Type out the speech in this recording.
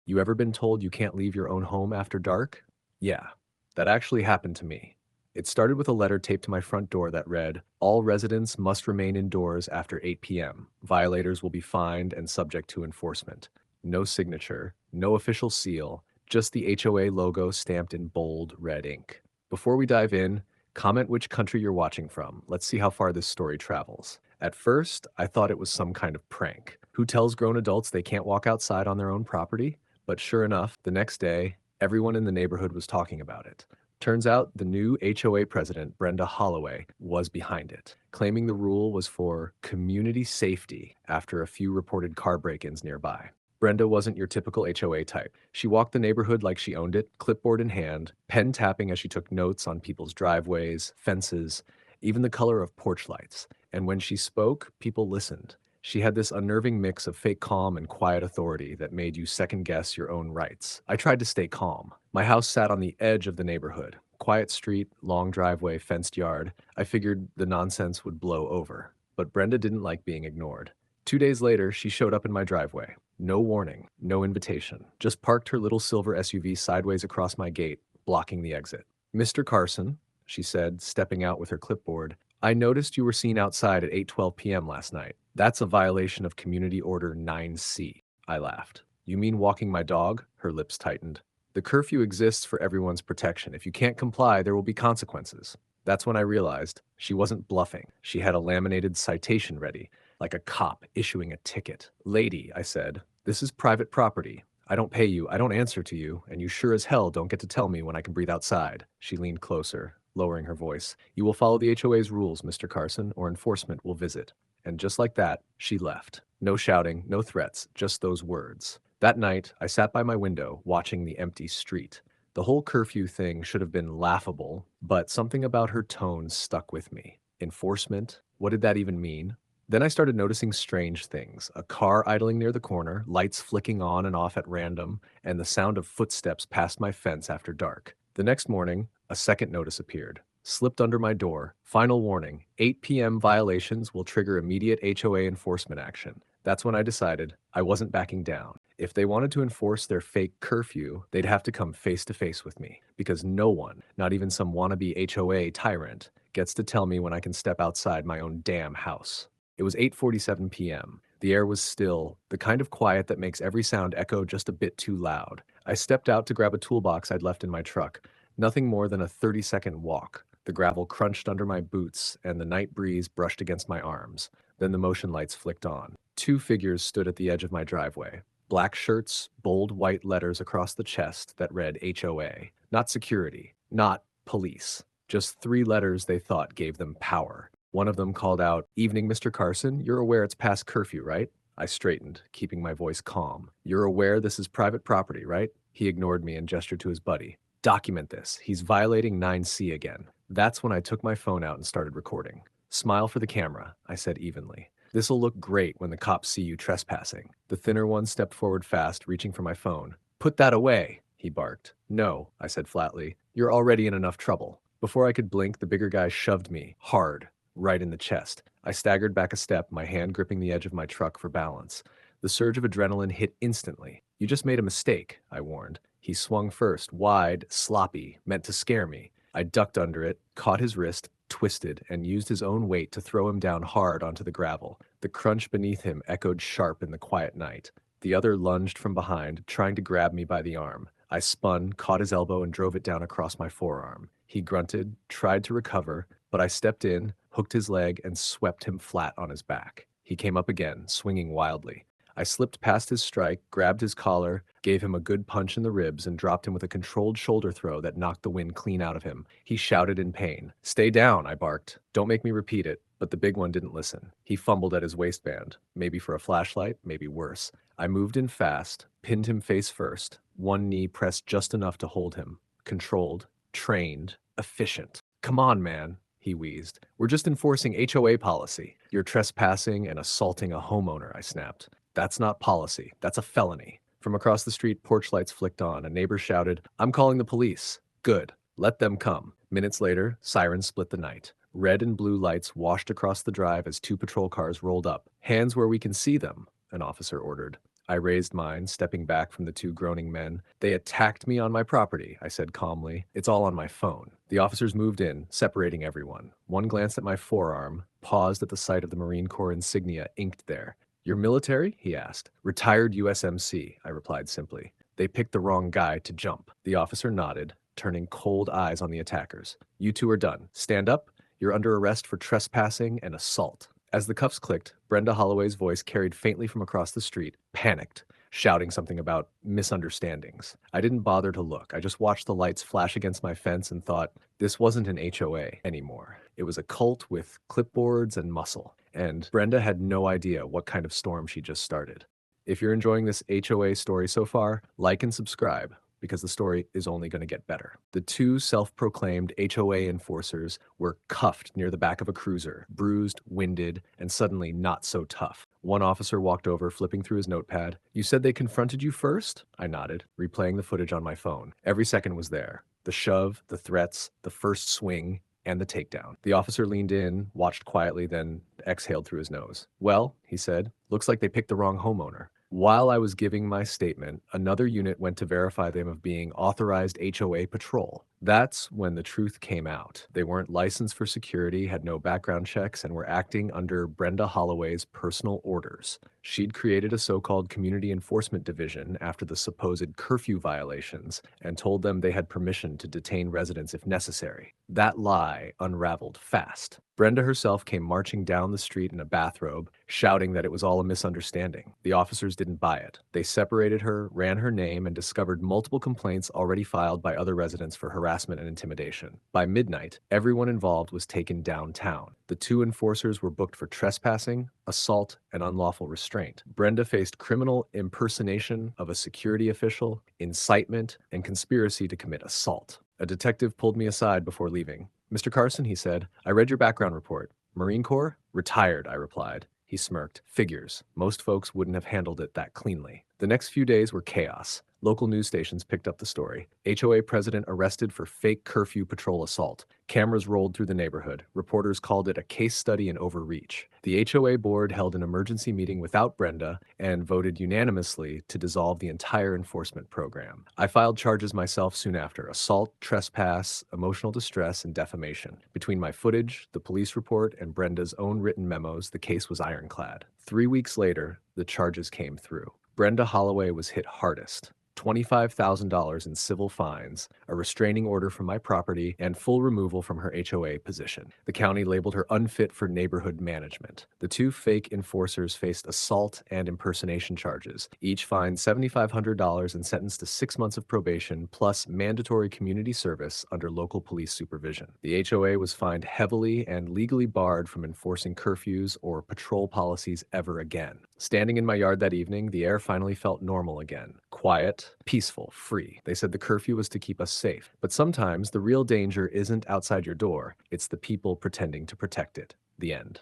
You ever been told you can't leave your own home after dark? Yeah, that actually happened to me. It started with a letter taped to my front door that read, "All residents must remain indoors after 8 p.m. Violators will be fined and subject to enforcement." No signature, no official seal, just the HOA logo stamped in bold red ink. Before we dive in, comment which country you're watching from. Let's see how far this story travels. At first, I thought it was some kind of prank. Who tells grown adults they can't walk outside on their own property? But sure enough, the next day, everyone in the neighborhood was talking about it. Turns out the new HOA president, Brenda was behind it, claiming the rule was for community safety after a few reported car break-ins nearby. Brenda wasn't your typical HOA type. She walked the neighborhood like she owned it, clipboard in hand, pen tapping as she took notes on people's driveways, fences, even the color of porch lights. And when she spoke, people listened. She had this unnerving mix of fake calm and quiet authority that made you second guess your own rights. I tried to stay calm. My house sat on the edge of the neighborhood. Quiet street, long driveway, fenced yard. I figured the nonsense would blow over. But Brenda didn't like being ignored. 2 days later, she showed up in my driveway. No warning, no invitation. Just parked her little silver SUV sideways across my gate, blocking the exit. "Mr. Carson," she said, stepping out with her clipboard, "I noticed you were seen outside at 8:12 p.m. last night. That's a violation of Community Order 9C. I laughed. "You mean walking my dog?" Her lips tightened. "The curfew exists for everyone's protection. If you can't comply, there will be consequences." That's when I realized she wasn't bluffing. She had a laminated citation ready, like a cop issuing a ticket. "Lady," I said, "this is private property. I don't pay you, I don't answer to you, and you sure as hell don't get to tell me when I can breathe outside." She leaned closer, lowering her voice. "You will follow the HOA's rules, Mr. Carson, or enforcement will visit." And just like that, she left. No shouting, no threats, just those words. That night, I sat by my window, watching the empty street. The whole curfew thing should have been laughable, but something about her tone stuck with me. Enforcement? What did that even mean? Then I started noticing strange things. A car idling near the corner, lights flicking on and off at random, and the sound of footsteps past my fence after dark. The next morning, a second notice appeared. Slipped under my door. Final warning, 8 p.m. violations will trigger immediate HOA enforcement action. That's when I decided I wasn't backing down. If they wanted to enforce their fake curfew, they'd have to come face to face with me, because no one, not even some wannabe HOA tyrant, gets to tell me when I can step outside my own damn house. It was 8:47 p.m. The air was still, the kind of quiet that makes every sound echo just a bit too loud. I stepped out to grab a toolbox I'd left in my truck. Nothing more than a 30-second walk. The gravel crunched under my boots, and the night breeze brushed against my arms. Then the motion lights flicked on. Two figures stood at the edge of my driveway. Black shirts, bold white letters across the chest that read HOA. Not security, not police. Just three letters they thought gave them power. One of them called out, "Evening, Mr. Carson. You're aware it's past curfew, right?" I straightened, keeping my voice calm. "You're aware this is private property, right?" He ignored me and gestured to his buddy. "Document this. He's violating 9C again." That's when I took my phone out and started recording. "Smile for the camera," I said evenly. "This'll look great when the cops see you trespassing." The thinner one stepped forward fast, reaching for my phone. "Put that away," he barked. "No," I said flatly. "You're already in enough trouble." Before I could blink, the bigger guy shoved me, hard, right in the chest. I staggered back a step, my hand gripping the edge of my truck for balance. The surge of adrenaline hit instantly. "You just made a mistake," I warned. He swung first, wide, sloppy, meant to scare me. I ducked under it, caught his wrist, twisted, and used his own weight to throw him down hard onto the gravel. The crunch beneath him echoed sharp in the quiet night. The other lunged from behind, trying to grab me by the arm. I spun, caught his elbow, and drove it down across my forearm. He grunted, tried to recover, but I stepped in, hooked his leg, and swept him flat on his back. He came up again, swinging wildly. I slipped past his strike, grabbed his collar, gave him a good punch in the ribs, and dropped him with a controlled shoulder throw that knocked the wind clean out of him. He shouted in pain. "Stay down," I barked. "Don't make me repeat it." But the big one didn't listen. He fumbled at his waistband, maybe for a flashlight, maybe worse. I moved in fast, pinned him face first, one knee pressed just enough to hold him. Controlled, trained, efficient. "Come on, man," he wheezed. "We're just enforcing HOA policy." "You're trespassing and assaulting a homeowner," I snapped. "That's not policy. That's a felony." From across the street, porch lights flicked on. A neighbor shouted, "I'm calling the police." Good. Let them come. Minutes later, sirens split the night. Red and blue lights washed across the drive as two patrol cars rolled up. "Hands where we can see them," an officer ordered. I raised mine, stepping back from the two groaning men. They attacked me on my property, I said calmly. It's all on my phone. The officers moved in, separating everyone. One glanced at my forearm, paused at the sight of the Marine Corps insignia inked there. You're military? He asked. Retired USMC, I replied simply. They picked the wrong guy to jump. The officer nodded, turning cold eyes on the attackers. You two are done. Stand up. You're under arrest for trespassing and assault. As the cuffs clicked, Brenda Holloway's voice carried faintly from across the street, panicked, shouting something about misunderstandings. I didn't bother to look. I just watched the lights flash against my fence and thought, this wasn't an HOA anymore. It was a cult with clipboards and muscle. And Brenda had no idea what kind of storm she just started. If you're enjoying this HOA story so far, like and subscribe, because the story is only going to get better. The two self-proclaimed HOA enforcers were cuffed near the back of a cruiser, bruised, winded, and suddenly not so tough. One officer walked over, flipping through his notepad. You said they confronted you first? I nodded, replaying the footage on my phone. Every second was there. The shove, the threats, the first swing, and the takedown. The officer leaned in, watched quietly, then exhaled through his nose. Well, he said, looks like they picked the wrong homeowner. While I was giving my statement, another unit went to verify them of being authorized HOA patrol. That's when the truth came out. They weren't licensed for security, had no background checks, and were acting under Brenda Holloway's personal orders. She'd created a so-called community enforcement division after the supposed curfew violations and told them they had permission to detain residents if necessary. That lie unraveled fast. Brenda herself came marching down the street in a bathrobe, shouting that it was all a misunderstanding. The officers didn't buy it. They separated her, ran her name, and discovered multiple complaints already filed by other residents for harassment and intimidation. By midnight, everyone involved was taken downtown. The two enforcers were booked for trespassing, assault, and unlawful restraint. Brenda faced criminal impersonation of a security official, incitement, and conspiracy to commit assault. A detective pulled me aside before leaving. Mr. Carson, he said, I read your background report. Marine Corps? Retired, I replied. He smirked. Figures. Most folks wouldn't have handled it that cleanly. The next few days were chaos. Local news stations picked up the story. HOA president arrested for fake curfew patrol assault. Cameras rolled through the neighborhood. Reporters called it a case study in overreach. The HOA board held an emergency meeting without Brenda and voted unanimously to dissolve the entire enforcement program. I filed charges myself soon after: assault, trespass, emotional distress, and defamation. Between my footage, the police report, and Brenda's own written memos, the case was ironclad. 3 weeks later, the charges came through. Brenda Holloway was hit hardest. $25,000 in civil fines, a restraining order from my property, and full removal from her HOA position. The county labeled her unfit for neighborhood management. The two fake enforcers faced assault and impersonation charges, each fined $7,500 and sentenced to 6 months of probation plus mandatory community service under local police supervision. The HOA was fined heavily and legally barred from enforcing curfews or patrol policies ever again. Standing in my yard that evening, the air finally felt normal again. Quiet, peaceful, free. They said the curfew was to keep us safe. But sometimes the real danger isn't outside your door, it's the people pretending to protect it. The end.